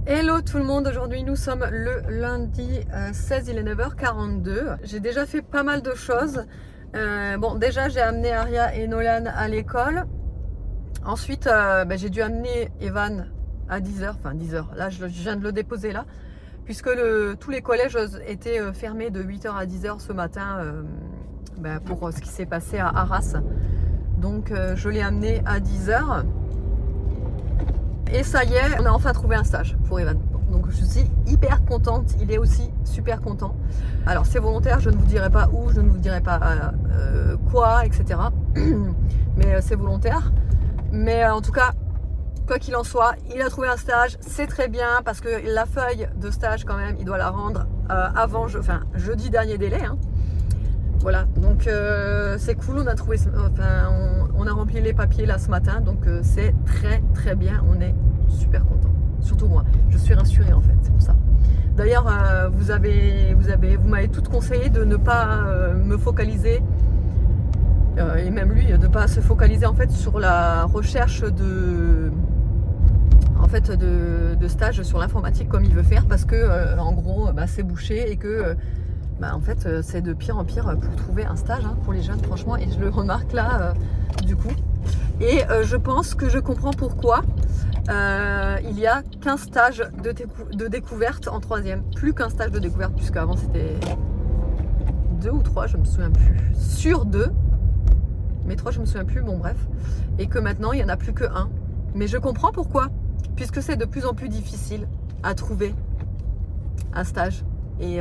Hello tout le monde, aujourd'hui nous sommes le lundi 16, il est 9h42. J'ai déjà fait pas mal de choses. Bon, déjà j'ai amené Aria et Nolan à l'école. Ensuite j'ai dû amener Evan à 10h, enfin 10h, là je viens de le déposer là, puisque tous les collèges étaient fermés de 8h à 10h ce matin pour ce qui s'est passé à Arras. Donc je l'ai amené à 10h. Et ça y est, on a enfin trouvé un stage pour Evan. Donc je suis hyper contente, il est aussi super content. Alors c'est volontaire, je ne vous dirai pas où, je ne vous dirai pas quoi, etc. Mais c'est volontaire. Mais en tout cas, quoi qu'il en soit, il a trouvé un stage, c'est très bien parce que la feuille de stage quand même, il doit la rendre avant, jeudi dernier délai. Hein. Voilà, donc c'est cool, on a trouvé, on a rempli les papiers là ce matin, donc c'est très bien, on est super content. Surtout moi, je suis rassurée en fait, c'est pour ça. D'ailleurs, vous m'avez toutes conseillé de ne pas me focaliser, et même lui, de ne pas se focaliser en fait sur la recherche de stage sur l'informatique comme il veut faire, parce que en gros, c'est bouché et que en fait c'est de pire en pire pour trouver un stage pour les jeunes, franchement, et je le remarque là du coup. Et je pense que je comprends pourquoi il y a qu'un stage de découverte en troisième, plus qu'un stage de découverte, puisque avant c'était 2 ou 3, je me souviens plus, sur 2, mais 3 je me souviens plus, bon bref, et que maintenant il n'y en a plus que 1. Mais je comprends pourquoi, puisque c'est de plus en plus difficile à trouver un stage. Et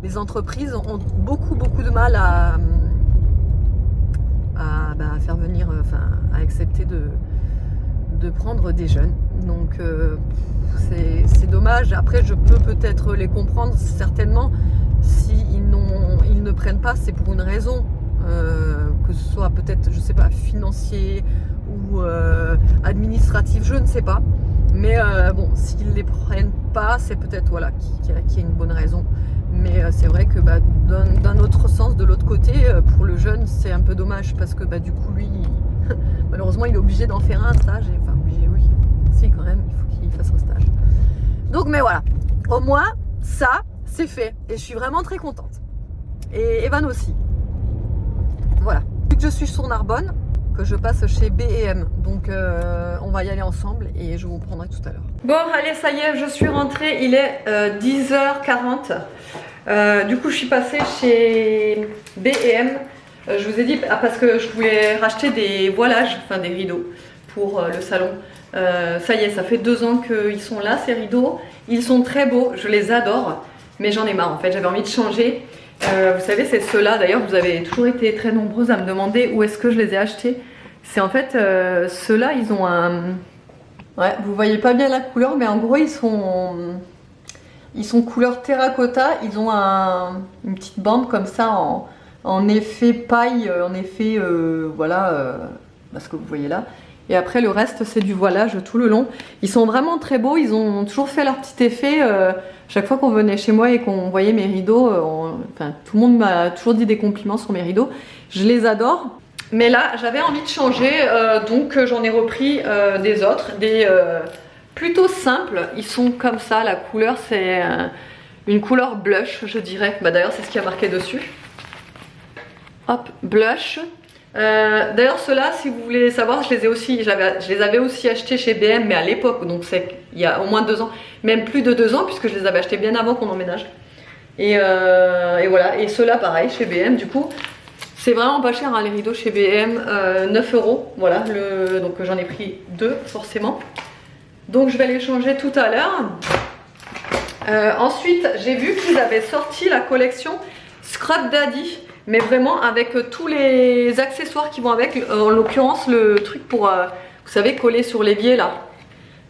les entreprises ont beaucoup de mal à faire venir, à accepter de prendre des jeunes. Donc c'est dommage. Après, je peux peut-être les comprendre, certainement. Si ils ne prennent pas, c'est pour une raison, que ce soit peut-être, je sais pas, financier ou administratif, je ne sais pas. Mais bon, s'ils ne les prennent pas, c'est peut-être qu'il y a une bonne raison. Mais c'est vrai que d'un autre sens, de l'autre côté, pour le jeune, c'est un peu dommage parce que du coup, lui, malheureusement, il est obligé d'en faire un stage. Et, enfin, obligé, oui, si quand même, il faut qu'il fasse un stage. Donc, mais voilà, au moins, ça, c'est fait. Et je suis vraiment très contente. Et Evan aussi. Voilà. Vu que je suis sur Narbonne, que je passe chez B&M, donc on va y aller ensemble et je vous prendrai tout à l'heure. Bon, allez, ça y est, je suis rentrée, il est 10h40. Du coup, je suis passée chez B&M. Je vous ai dit, parce que je voulais racheter des voilages, des rideaux pour le salon. Ça y est, ça fait 2 ans qu'ils sont là, ces rideaux. Ils sont très beaux, je les adore, mais j'en ai marre en fait, j'avais envie de changer. Vous savez, c'est ceux-là, d'ailleurs vous avez toujours été très nombreuses à me demander où est-ce que je les ai achetés. C'est en fait ceux-là, ils ont un... Ouais, vous voyez pas bien la couleur, mais en gros ils sont couleur terracotta. Ils ont une petite bande comme ça en effet paille, en effet ce que vous voyez là. Et après le reste c'est du voilage tout le long. Ils sont vraiment très beaux, ils ont toujours fait leur petit effet. Chaque fois qu'on venait chez moi et qu'on voyait mes rideaux, tout le monde m'a toujours dit des compliments sur mes rideaux. Je les adore. Mais là j'avais envie de changer, donc j'en ai repris des autres, des plutôt simples. Ils sont comme ça, la couleur c'est une couleur blush, je dirais. D'ailleurs c'est ce qui a marqué dessus. Hop, blush. D'ailleurs ceux-là, si vous voulez savoir, je les avais aussi achetés chez B&M, mais à l'époque, donc c'est il y a au moins 2 ans, même plus de 2 ans, puisque je les avais achetés bien avant qu'on emménage. Et voilà, et ceux-là pareil, chez B&M, du coup, c'est vraiment pas cher les rideaux chez B&M, 9 €, voilà, donc j'en ai pris 2 forcément. Donc je vais les changer tout à l'heure. Ensuite, j'ai vu qu'ils avaient sorti la collection Scrub Daddy, mais vraiment avec tous les accessoires qui vont avec, en l'occurrence le truc pour, vous savez, coller sur l'évier là.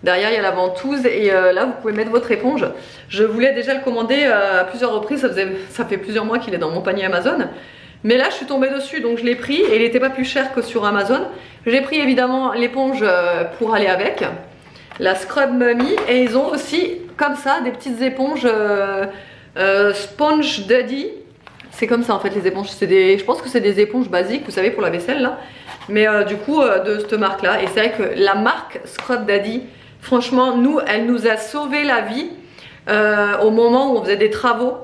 Derrière il y a la ventouse et là vous pouvez mettre votre éponge. Je voulais déjà le commander à plusieurs reprises, ça fait plusieurs mois qu'il est dans mon panier Amazon. Mais là je suis tombée dessus, donc je l'ai pris et il n'était pas plus cher que sur Amazon. J'ai pris évidemment l'éponge pour aller avec, la Scrub Mummy, et ils ont aussi comme ça des petites éponges Sponge Daddy. C'est comme ça en fait les éponges, je pense que c'est des éponges basiques, vous savez, pour la vaisselle là. Mais du coup de cette marque là, et c'est vrai que la marque Scrub Daddy Franchement, nous, elle nous a sauvé la vie au moment où on faisait des travaux.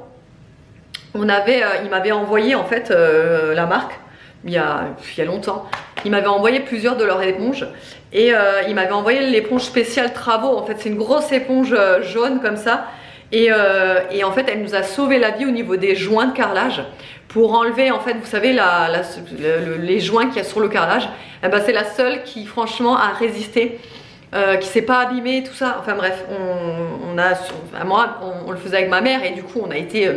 Il m'avait envoyé en fait la marque il y a longtemps. Il m'avait envoyé plusieurs de leurs éponges et il m'avait envoyé l'éponge spéciale travaux. En fait, c'est une grosse éponge jaune comme ça et en fait, elle nous a sauvé la vie au niveau des joints de carrelage pour enlever en fait, vous savez, les joints qu'il y a sur le carrelage. Eh ben, c'est la seule qui franchement a résisté. Qui s'est pas abîmé, tout ça. Enfin bref, on le faisait avec ma mère et du coup on a été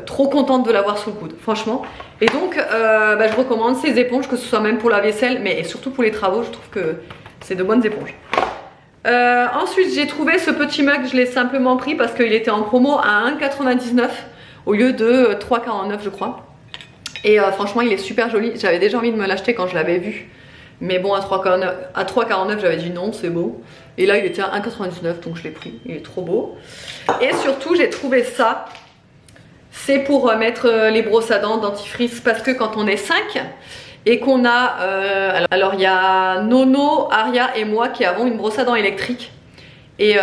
trop contente de l'avoir sous le coude, franchement. Et donc je recommande ces éponges, que ce soit même pour la vaisselle, mais surtout pour les travaux, je trouve que c'est de bonnes éponges. Ensuite j'ai trouvé ce petit mug, je l'ai simplement pris parce qu'il était en promo à 1,99 au lieu de 3,49 je crois. Et franchement il est super joli, j'avais déjà envie de me l'acheter quand je l'avais vu. Mais bon, à 3,49 j'avais dit non, c'est beau. Et là il était à 1,99 donc je l'ai pris, il est trop beau. Et surtout j'ai trouvé ça. C'est pour mettre les brosses à dents, dentifrice, parce que quand on est 5 et qu'on a... alors il y a Nono, Aria et moi qui avons une brosse à dents électrique. Et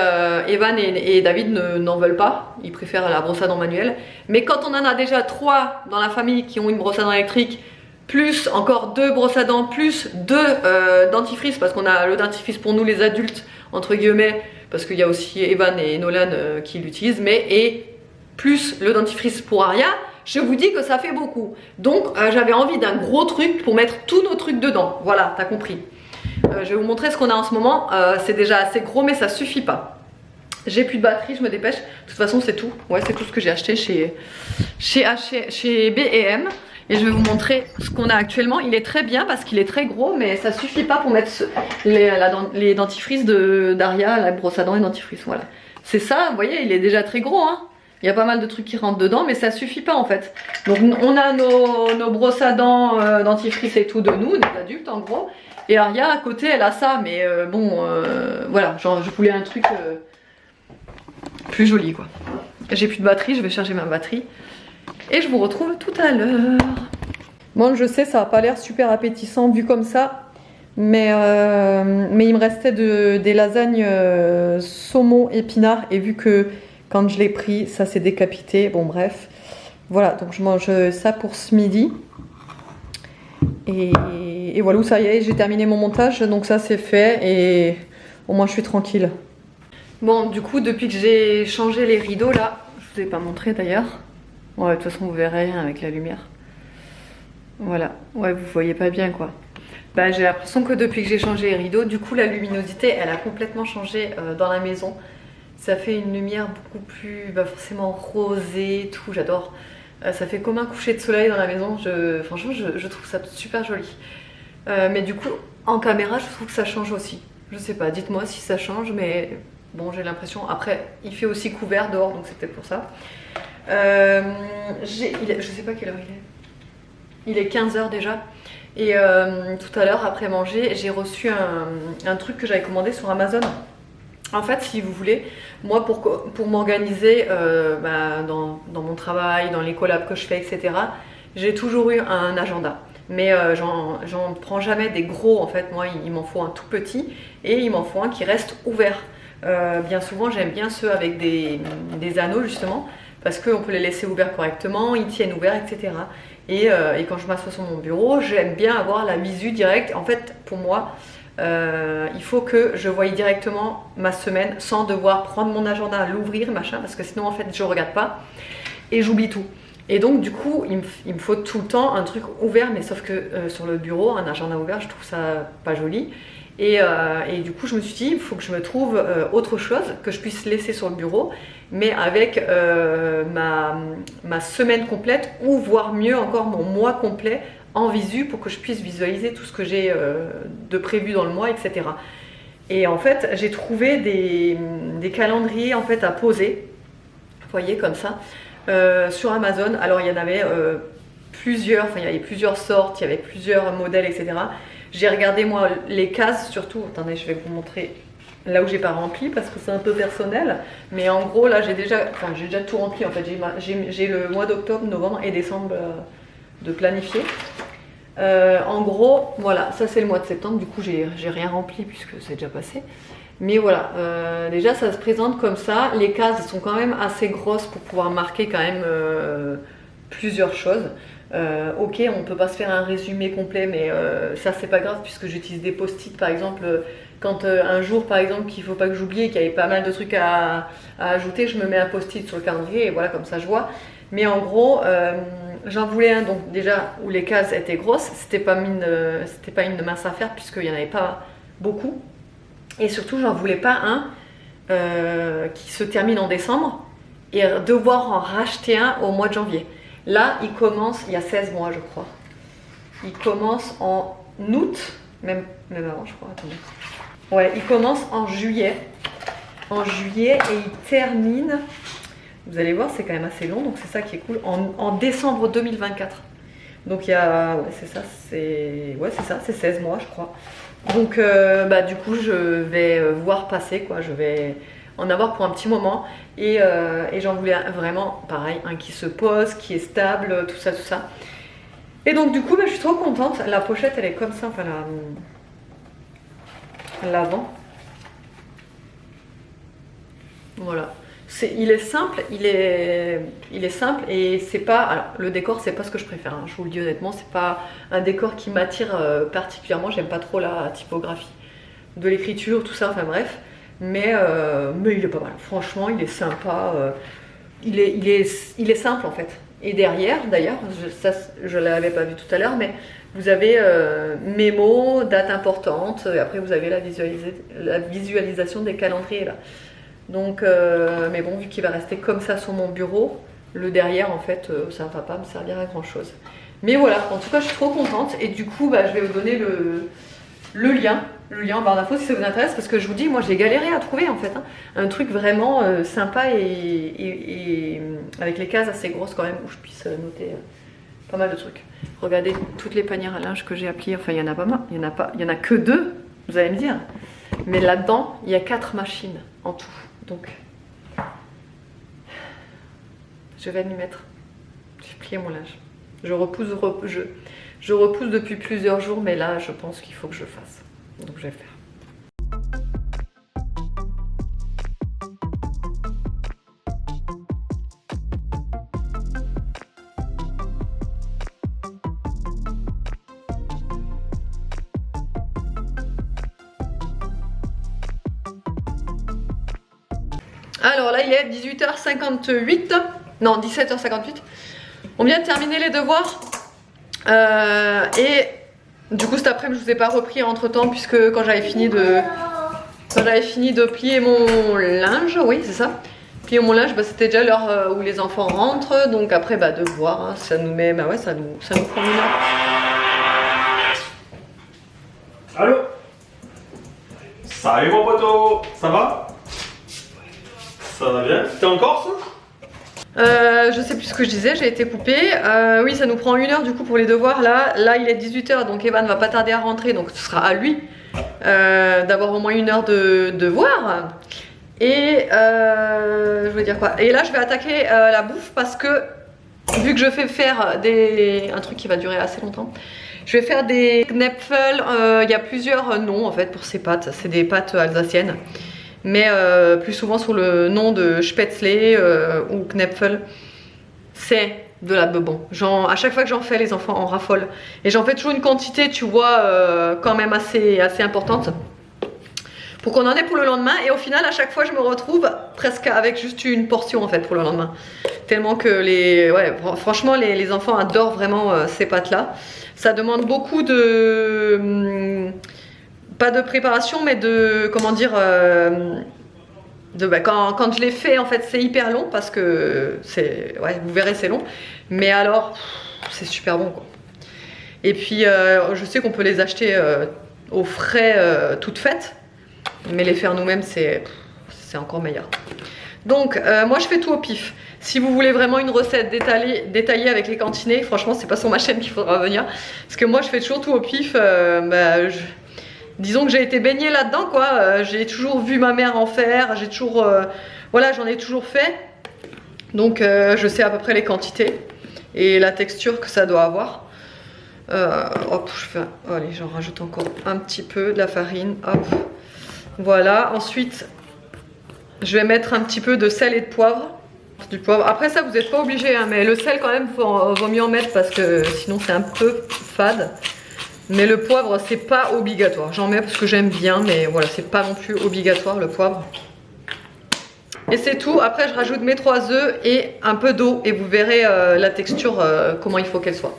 Evan et David n'en veulent pas, ils préfèrent la brosse à dents manuelle. Mais quand on en a déjà 3 dans la famille qui ont une brosse à dents électrique, plus encore 2 brosses à dents, plus 2 dentifrices, parce qu'on a le dentifrice pour nous les adultes, entre guillemets, parce qu'il y a aussi Evan et Nolan qui l'utilisent, et plus le dentifrice pour Aria, je vous dis que ça fait beaucoup. Donc j'avais envie d'un gros truc pour mettre tous nos trucs dedans. Voilà, t'as compris. Je vais vous montrer ce qu'on a en ce moment. C'est déjà assez gros, mais ça suffit pas. J'ai plus de batterie, je me dépêche. De toute façon, c'est tout. Ouais, c'est tout ce que j'ai acheté chez B&M. Et je vais vous montrer ce qu'on a actuellement. Il est très bien parce qu'il est très gros, mais ça suffit pas pour mettre les dentifrices d'Aria, la brosse à dents et dentifrice. Voilà. C'est ça, vous voyez, il est déjà très gros. Hein. Il y a pas mal de trucs qui rentrent dedans, mais ça suffit pas en fait. Donc on a nos brosses à dents, dentifrice et tout de nous, des adultes en gros. Et Aria à côté, elle a ça, mais voilà, genre je voulais un truc plus joli quoi. J'ai plus de batterie, je vais charger ma batterie. Et je vous retrouve tout à l'heure. Bon, je sais, ça n'a pas l'air super appétissant vu comme ça. Mais il me restait des lasagnes saumon épinards. Et vu que quand je l'ai pris, ça s'est décapité. Bon, bref. Voilà, donc je mange ça pour ce midi. Et voilà, ça y est, j'ai terminé mon montage. Donc ça, c'est fait. Et au moins, je suis tranquille. Bon, du coup, depuis que j'ai changé les rideaux, là, je vous ai pas montré d'ailleurs. Ouais, de toute façon vous verrez rien avec la lumière. Voilà, ouais, vous voyez pas bien quoi. Bah, j'ai l'impression que depuis que j'ai changé les rideaux, du coup la luminosité elle a complètement changé dans la maison. Ça fait une lumière beaucoup plus forcément rosée, tout, j'adore. Ça fait comme un coucher de soleil dans la maison, franchement je trouve ça super joli. Mais du coup en caméra je trouve que ça change aussi. Je sais pas, dites-moi si ça change, mais bon j'ai l'impression. Après il fait aussi couvert dehors donc c'est peut-être pour ça. Je sais pas quelle heure il est. Il est 15 h déjà. Et tout à l'heure après manger j'ai reçu un truc que j'avais commandé sur Amazon. En fait si vous voulez, moi pour m'organiser dans mon travail, dans les collabs que je fais etc, j'ai toujours eu un agenda. Mais j'en prends jamais des gros en fait, moi il m'en faut un tout petit et il m'en faut un qui reste ouvert. Bien souvent j'aime bien ceux avec des anneaux justement, parce qu'on peut les laisser ouverts correctement, ils tiennent ouverts, etc. Et quand je m'assois sur mon bureau, j'aime bien avoir la visu directe. En fait, pour moi, il faut que je voie directement ma semaine sans devoir prendre mon agenda, l'ouvrir, machin, parce que sinon, en fait, je regarde pas et j'oublie tout. Et donc, du coup, il me faut tout le temps un truc ouvert, mais sauf que sur le bureau, un agenda ouvert, je trouve ça pas joli. Et du coup je me suis dit il faut que je me trouve autre chose que je puisse laisser sur le bureau, mais avec ma semaine complète, ou voire mieux encore mon mois complet en visu, pour que je puisse visualiser tout ce que j'ai de prévu dans le mois, etc. Et en fait j'ai trouvé des calendriers en fait à poser, vous voyez comme ça, sur Amazon. Alors il y en avait plusieurs, enfin il y avait plusieurs sortes, il y avait plusieurs modèles, etc. J'ai regardé moi les cases surtout. Attendez, je vais vous montrer là où j'ai pas rempli parce que c'est un peu personnel. Mais en gros là j'ai déjà tout rempli en fait. J'ai le mois d'octobre, novembre et décembre de planifier. En gros voilà, ça c'est le mois de septembre. Du coup j'ai rien rempli puisque c'est déjà passé. Mais voilà, déjà ça se présente comme ça. Les cases sont quand même assez grosses pour pouvoir marquer quand même plusieurs choses. Ok, on peut pas se faire un résumé complet, mais ça c'est pas grave puisque j'utilise des post-it par exemple. Quand un jour par exemple qu'il faut pas que j'oublie et qu'il y avait pas mal de trucs à ajouter, je me mets un post-it sur le calendrier et voilà, comme ça je vois. Mais en gros, j'en voulais un donc déjà où les cases étaient grosses, c'était pas une mince affaire puisqu'il y en avait pas beaucoup. Et surtout, j'en voulais pas un qui se termine en décembre et devoir en racheter un au mois de janvier. Là, il commence, il y a 16 mois, je crois. Il commence en août, même avant, je crois. Attendez. Ouais, il commence en juillet. En juillet et il termine, vous allez voir, c'est quand même assez long, donc c'est ça qui est cool, en décembre 2024. Donc il y a, ouais, c'est ça, c'est 16 mois, je crois. Donc du coup je vais voir passer quoi, je vais en avoir pour un petit moment et j'en voulais vraiment pareil, un qui se pose, qui est stable, tout ça. Et donc du coup je suis trop contente, la pochette elle est comme ça, enfin l'avant. Voilà. Il est simple, il est simple et c'est pas. Alors le décor c'est pas ce que je préfère, hein, je vous le dis honnêtement, c'est pas un décor qui m'attire particulièrement, j'aime pas trop la typographie de l'écriture, tout ça, enfin bref. Mais il est pas mal, franchement il est sympa, il est simple en fait. Et derrière d'ailleurs, je l'avais pas vu tout à l'heure, mais vous avez mémo, date importante, et après vous avez la visualisation des calendriers là. Donc, mais bon, vu qu'il va rester comme ça sur mon bureau, le derrière, en fait, ça ne va pas me servir à grand chose. Mais voilà, en tout cas, je suis trop contente. Et du coup, je vais vous donner le lien en barre d'infos si ça vous intéresse. Parce que je vous dis, moi, j'ai galéré à trouver, en fait. Hein, un truc vraiment sympa et avec les cases assez grosses quand même, où je puisse noter pas mal de trucs. Regardez toutes les panières à linge que j'ai appliquées. Enfin, il y en a pas mal. Il y en a que 2, vous allez me dire. Mais là-dedans, il y a 4 machines en tout. Donc, je vais m'y mettre. J'ai plié mon linge. Je repousse depuis plusieurs jours, mais là, je pense qu'il faut que je le fasse. Donc, je vais le faire. Alors là, il est 18h58. Non, 17h58. On vient de terminer les devoirs. Et du coup, cet après-midi, je vous ai pas repris entre temps, puisque quand j'avais fini de plier mon linge, oui, c'est ça. Plier mon linge, c'était déjà l'heure où les enfants rentrent. Donc après, devoir, hein, ça nous met. Ça nous prend une heure. Allô? Salut mon poteau, ça va? Ça va bien? T'es en Corse? Je sais plus ce que je disais, j'ai été coupée. Oui, ça nous prend 1 heure du coup pour les devoirs. Là il est 18h, donc Evan va pas tarder à rentrer, donc ce sera à lui d'avoir au moins 1 heure de devoirs. Et je veux dire quoi? Et là je vais attaquer la bouffe parce que vu que je fais faire un truc qui va durer assez longtemps, je vais faire des Knäpfel. Il y a plusieurs noms en fait pour ces pâtes, c'est des pâtes alsaciennes. Mais plus souvent sous le nom de Spätzle ou Knäpfel, c'est de la bebon. À chaque fois que j'en fais, les enfants en raffolent. Et j'en fais toujours une quantité, tu vois, quand même assez importante. Pour qu'on en ait pour le lendemain. Et au final, à chaque fois, je me retrouve presque avec juste une portion en fait pour le lendemain. Tellement que franchement, les enfants adorent vraiment ces pâtes-là. Ça demande beaucoup de... pas de préparation, mais de, comment dire, quand je les fais, en fait, c'est hyper long parce que vous verrez, c'est long. Mais alors, c'est super bon, quoi. Et puis, je sais qu'on peut les acheter au frais toutes faites, mais les faire nous-mêmes, c'est encore meilleur. Donc, moi, je fais tout au pif. Si vous voulez vraiment une recette détaillée avec les cantinés, franchement, c'est pas sur ma chaîne qu'il faudra venir. Parce que moi, je fais toujours tout au pif. Disons que j'ai été baignée là-dedans, quoi. J'ai toujours vu ma mère en faire. J'ai toujours... j'en ai toujours fait. Donc, je sais à peu près les quantités et la texture que ça doit avoir. Hop, allez, j'en rajoute encore un petit peu de la farine. Hop. Voilà, ensuite je vais mettre un petit peu de sel et de poivre. Du poivre. Après ça vous n'êtes pas obligé hein, mais le sel quand même vaut mieux en mettre parce que sinon c'est un peu fade. Mais le poivre c'est pas obligatoire. J'en mets parce que j'aime bien mais voilà c'est pas non plus obligatoire le poivre. Et c'est tout. Après je rajoute mes 3 œufs et un peu d'eau et vous verrez la texture comment il faut qu'elle soit.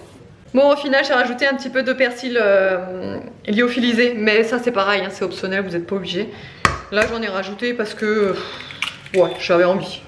Bon au final j'ai rajouté un petit peu de persil lyophilisé mais ça c'est pareil hein, c'est optionnel, vous n'êtes pas obligé. Là j'en ai rajouté parce que ouais j'avais envie.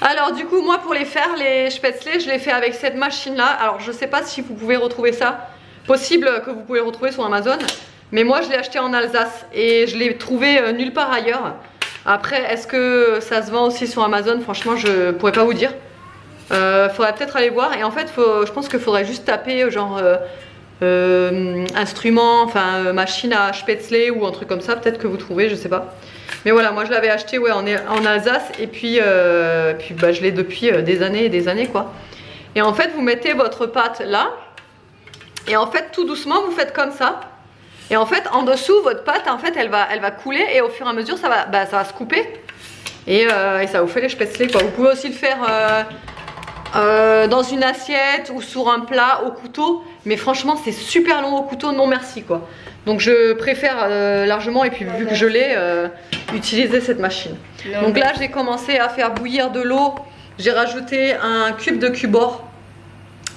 Alors du coup moi pour les faire les spätzle je les fais avec cette machine là. Alors je sais pas si vous pouvez retrouver ça. Possible que vous pouvez le retrouver sur Amazon. Mais moi je l'ai acheté en Alsace et je l'ai trouvé nulle part ailleurs. Après est-ce que ça se vend aussi sur Amazon? Franchement je pourrais pas vous dire. Faudrait peut-être aller voir. Et en fait je pense qu'il faudrait juste taper genre instrument, enfin machine à spätzle ou un truc comme ça. Peut-être que vous trouvez, je sais pas. Mais voilà, moi je l'avais acheté ouais, en Alsace et puis bah, je l'ai depuis des années et des années quoi. Et en fait vous mettez votre pâte là et en fait tout doucement vous faites comme ça. Et en fait en dessous votre pâte en fait elle va couler et au fur et à mesure ça va se couper et ça vous fait les spätzle quoi. Vous pouvez aussi le faire dans une assiette ou sur un plat au couteau. Mais franchement c'est super long au couteau, non merci quoi. Donc je préfère largement et puis vu que je l'ai utiliser cette machine. Donc là j'ai commencé à faire bouillir de l'eau. J'ai rajouté un cube de Cubor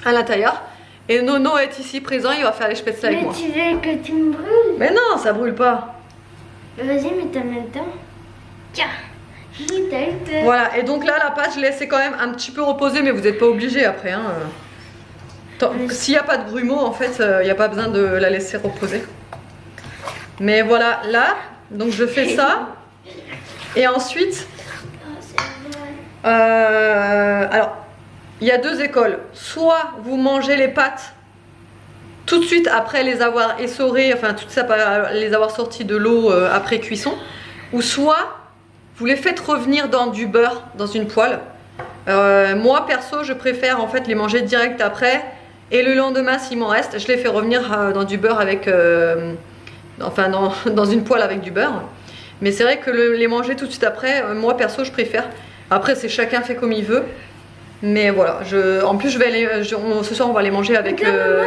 à l'intérieur. Et Nono est ici présent, il va faire les spätzle avec moi. Mais tu veux que tu me brûles? Mais non, ça brûle pas. Vas-y, mets en même temps. Tiens. Voilà, et donc là la pâte je l'ai laissé quand même un petit peu reposer, mais vous n'êtes pas obligé après hein. S'il n'y a pas de grumeaux en fait il n'y a pas besoin de la laisser reposer. Mais voilà là, donc je fais ça. Et ensuite alors il y a deux écoles. Soit vous mangez les pâtes tout de suite après les avoir essorées, enfin tout ça, les avoir sorties de l'eau après cuisson. Ou soit vous les faites revenir dans du beurre, dans une poêle. Moi perso je préfère en fait les manger direct après. Et le lendemain s'il m'en reste, je les fais revenir dans du beurre avec... enfin dans une poêle avec du beurre. Mais c'est vrai que les manger tout de suite après, moi perso je préfère. Après c'est chacun fait comme il veut. Mais voilà, en plus je vais ce soir on va les manger avec de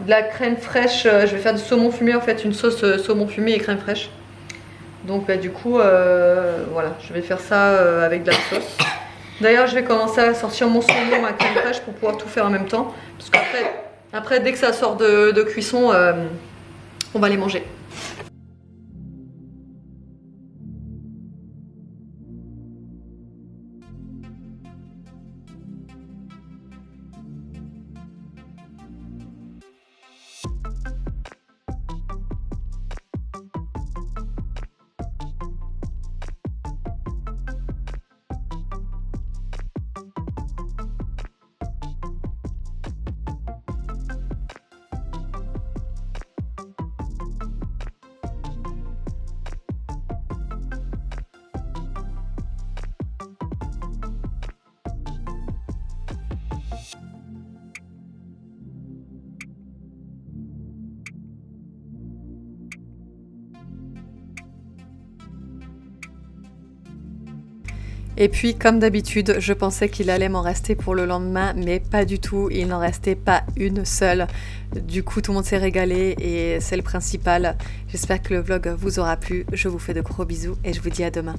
la crème fraîche. Je vais faire du saumon fumé en fait, une sauce saumon fumé et crème fraîche. Donc bah, du coup voilà, je vais faire ça avec de la sauce. D'ailleurs je vais commencer à sortir mon saumon, ma crème fraîche pour pouvoir tout faire en même temps. Parce qu'après dès que ça sort de cuisson, on va les manger. Et puis comme d'habitude, je pensais qu'il allait m'en rester pour le lendemain, mais pas du tout, il n'en restait pas une seule. Du coup tout le monde s'est régalé et c'est le principal. J'espère que le vlog vous aura plu, je vous fais de gros bisous et je vous dis à demain.